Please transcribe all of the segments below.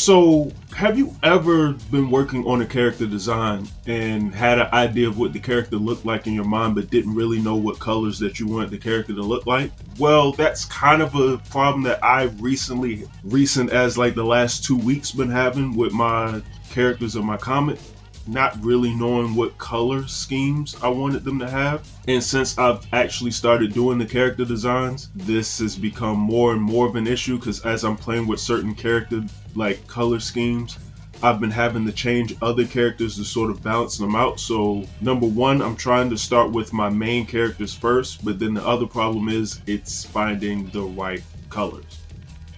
So, have you ever been working on a character design and had an idea of what the character looked like in your mind, but didn't really know what colors that you wanted the character to look like? Well, that's kind of a problem that I recent as like the last 2 weeks, been having with my characters of my comic. Not really knowing what color schemes I wanted them to have. And since I've actually started doing the character designs, this has become more and more of an issue, because as I'm playing with certain character like color schemes, I've been having to change other characters to sort of balance them out. So number one, I'm trying to start with my main characters first, but then the other problem is it's finding the right colors.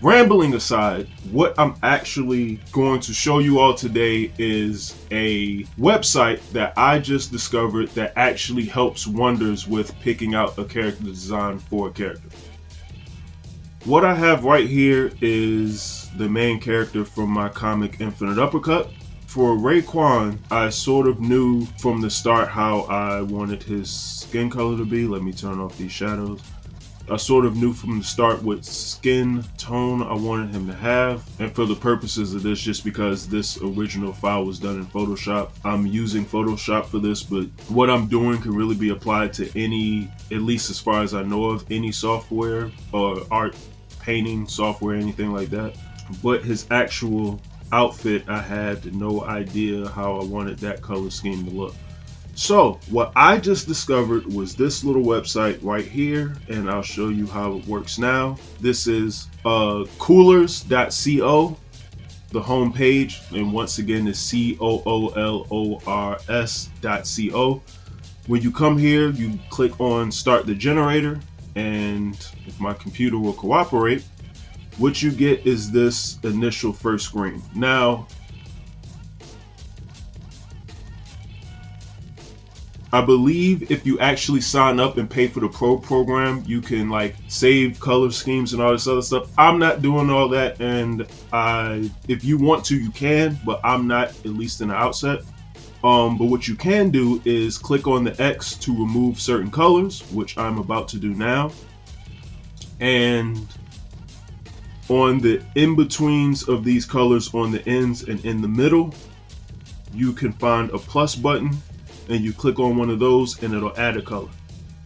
Rambling aside, what I'm actually going to show you all today is a website that I just discovered that actually helps wonders with picking out a character design for a character. What I have right here is the main character from my comic Infinite Uppercut. For Raekwon, I sort of knew from the start how I wanted his skin color to be. Let me turn off these shadows. I sort of knew from the start what skin tone I wanted him to have, and for the purposes of this, just because this original file was done in Photoshop, I'm using Photoshop for this, but what I'm doing can really be applied to any, at least as far as I know of, any software or art painting software, anything like that. But his actual outfit, I had no idea how I wanted that color scheme to look. So what I just discovered was this little website right here, and I'll show you how it works now. This is coolors.co, the home page, and once again it's coolors.co. When you come here, you click on start the generator, and if my computer will cooperate, what you get is this initial first screen. Now, I believe if you actually sign up and pay for the pro program, you can like save color schemes and all this other stuff. I'm not doing all that, and if you want to, you can, but I'm not, at least in the outset. But what you can do is click on the X to remove certain colors, which I'm about to do now. And on the in-betweens of these colors, on the ends and in the middle, you can find a plus button, and you click on one of those and it'll add a color.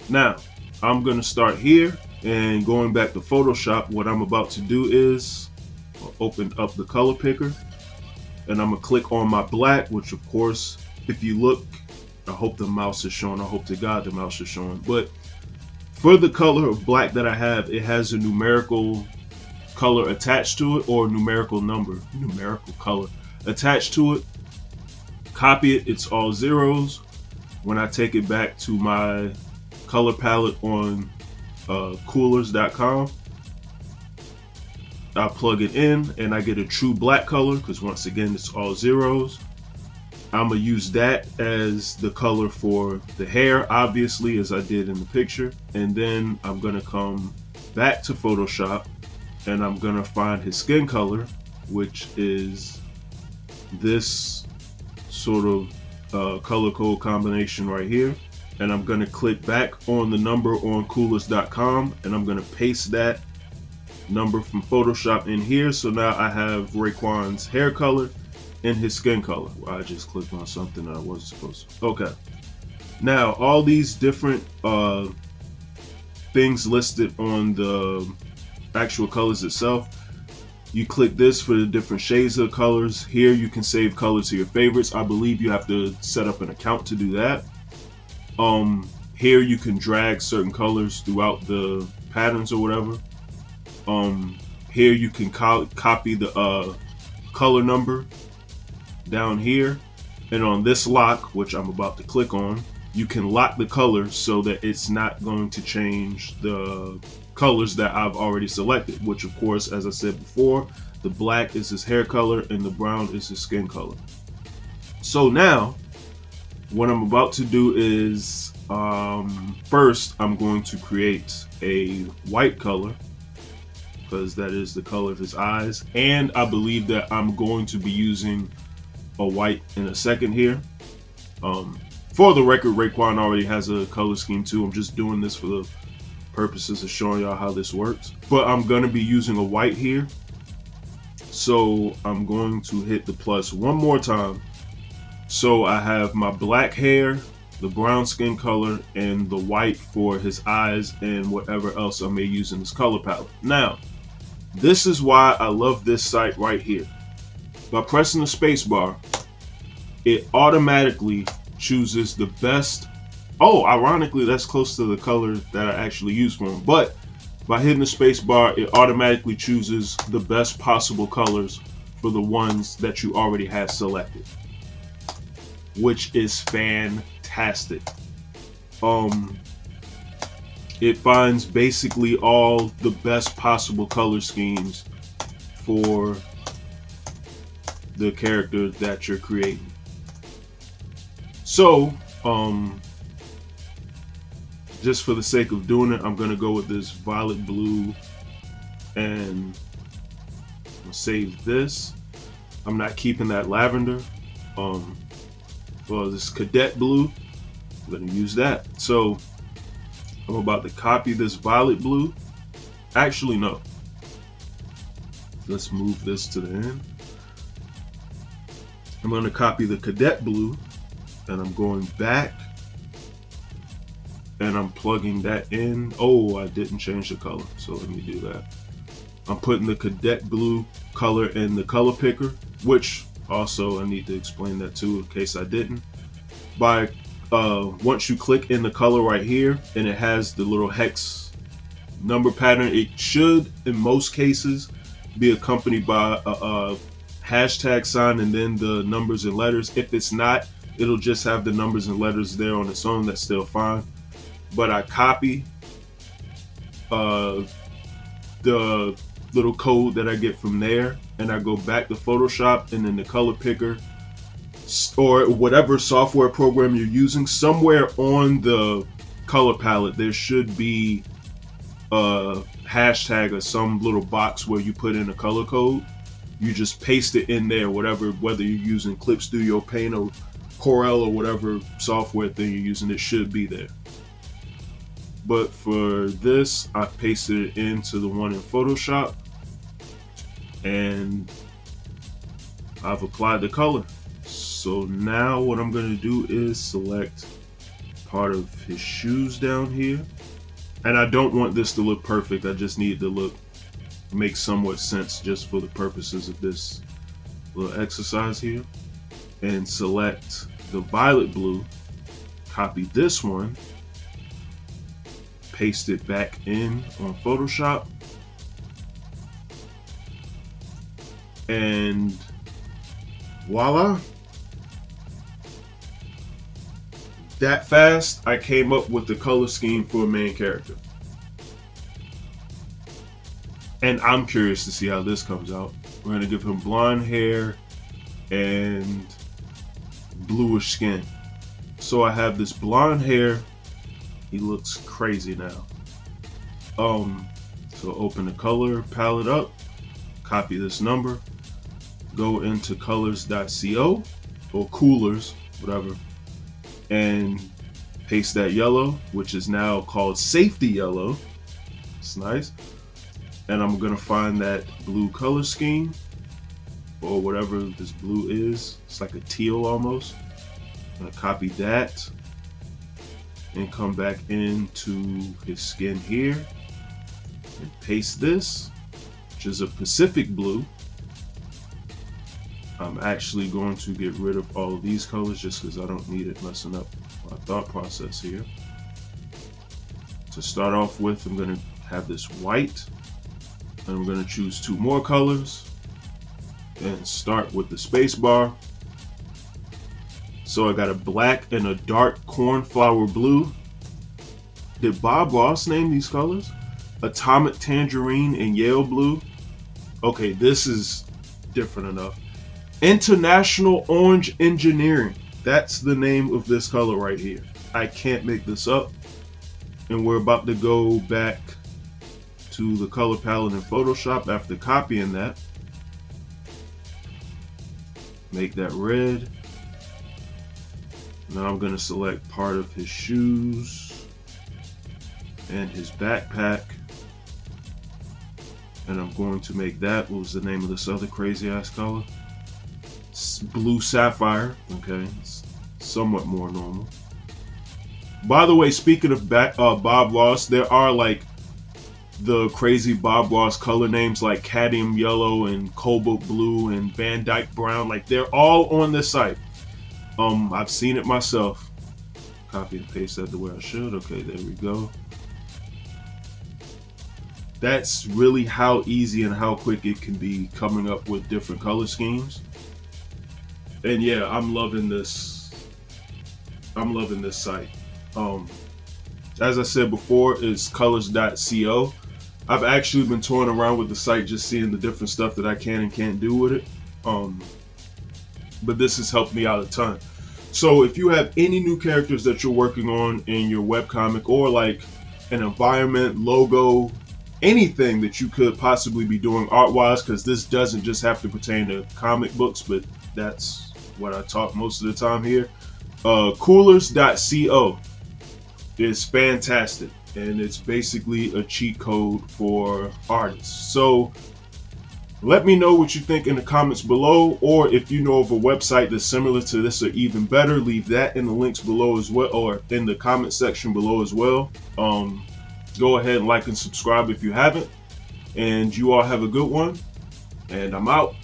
Now, I'm gonna start here, and going back to Photoshop, what I'm about to do is open up the color picker, and I'm gonna click on my black, which of course, if you look, I hope the mouse is showing, I hope to God the mouse is showing, but for the color of black that I have, it has a numerical color attached to it, or numerical color attached to it. Copy it, it's all zeros. When I take it back to my color palette on coolors.com, I plug it in and I get a true black color, because once again it's all zeros. I'm gonna use that as the color for the hair, obviously, as I did in the picture, and then I'm gonna come back to Photoshop and I'm gonna find his skin color, which is this sort of color code combination right here, and I'm gonna click back on the number on coolors.com, and I'm gonna paste that number from Photoshop in here. So now I have Raekwon's hair color and his skin color. Well, I just clicked on something that I wasn't supposed to. Okay, now all these different things listed on the actual colors itself, you click this for the different shades of colors. Here you can save colors to your favorites. I believe you have to set up an account to do that. Here you can drag certain colors throughout the patterns or whatever. Here you can copy the color number down here, and on this lock, which I'm about to click on, you can lock the color so that it's not going to change the colors that I've already selected, which of course, as I said before, the black is his hair color and the brown is his skin color. So now what I'm about to do is first I'm going to create a white color, because that is the color of his eyes, and I believe that I'm going to be using a white in a second here. For the record, Raekwon already has a color scheme too. I'm just doing this for the purposes of showing y'all how this works, but I'm gonna be using a white here. So I'm going to hit the plus one more time. So I have my black hair, the brown skin color, and the white for his eyes and whatever else I may use in this color palette. Now, this is why I love this site right here. By pressing the space bar, it automatically chooses the best. Oh, ironically, that's close to the color that I actually use for them. But by hitting the space bar, it automatically chooses the best possible colors for the ones that you already have selected, which is fantastic. It finds basically all the best possible color schemes for the character that you're creating. So, just for the sake of doing it, I'm gonna go with this violet blue, and I'll save this. I'm not keeping that lavender. Well, this cadet blue, I'm gonna use that. So I'm about to copy this violet blue. Actually, no. Let's move this to the end. I'm gonna copy the cadet blue, and I'm going back, and I'm plugging that in. Oh, I didn't change the color, so let me do that. I'm putting the cadet blue color in the color picker, which also I need to explain that too in case I didn't. By once you click in the color right here and it has the little hex number pattern, it should in most cases be accompanied by a hashtag sign and then the numbers and letters. If it's not, it'll just have the numbers and letters there on its own. That's still fine. But I copy the little code that I get from there, and I go back to Photoshop, and then the color picker or whatever software program you're using, somewhere on the color palette there should be a hashtag or some little box where you put in a color code. You just paste it in there, whether you're using Clip Studio Paint or Corel or whatever software thing you're using, it should be there. But for this, I pasted it into the one in Photoshop, and I've applied the color. So now what I'm going to do is select part of his shoes down here. And I don't want this to look perfect. I just need it to make somewhat sense just for the purposes of this little exercise here. And select the violet blue, copy this one, paste it back in on Photoshop, and voila. That fast, I came up with the color scheme for a main character. And I'm curious to see how this comes out. We're gonna give him blonde hair and bluish skin. So I have this blonde hair. He looks crazy now. So open the color palette up, copy this number, go into colors.co or coolers, whatever, and paste that yellow, which is now called safety yellow. It's nice. And I'm gonna find that blue color scheme or whatever this blue is. It's like a teal almost. I'm gonna copy that and come back into his skin here and paste this, which is a Pacific blue. I'm actually going to get rid of all of these colors just because I don't need it messing up my thought process here. To start off with, I'm going to have this white, and I'm going to choose two more colors and start with the space bar. So I got a black and a dark cornflower blue. Did Bob Ross name these colors? Atomic tangerine and Yale blue. Okay, this is different enough. International Orange Engineering. That's the name of this color right here. I can't make this up. And we're about to go back to the color palette in Photoshop after copying that. Make that red. Now I'm going to select part of his shoes and his backpack. and I'm going to make that. What was the name of this other crazy ass color? Blue Sapphire. Okay, it's somewhat more normal. By the way, speaking of Bob Ross, there are like the crazy Bob Ross color names like Cadmium Yellow and Cobalt Blue and Van Dyke Brown. Like, they're all on this site. I've seen it myself. Copy and paste that the way I should. Okay, there we go. That's really how easy and how quick it can be coming up with different color schemes. And yeah, I'm loving this. I'm loving this site. As I said before, it's colors.co. I've actually been toying around with the site, just seeing the different stuff that I can and can't do with it. But this has helped me out a ton. So if you have any new characters that you're working on in your webcomic, or like an environment, logo, anything that you could possibly be doing art-wise, because this doesn't just have to pertain to comic books, but that's what I talk most of the time here. Coolers.co is fantastic, and it's basically a cheat code for artists. So let me know what you think in the comments below, or if you know of a website that's similar to this or even better, leave that in the links below as well, or in the comment section below as well. Go ahead and like and subscribe if you haven't, and you all have a good one, and I'm out.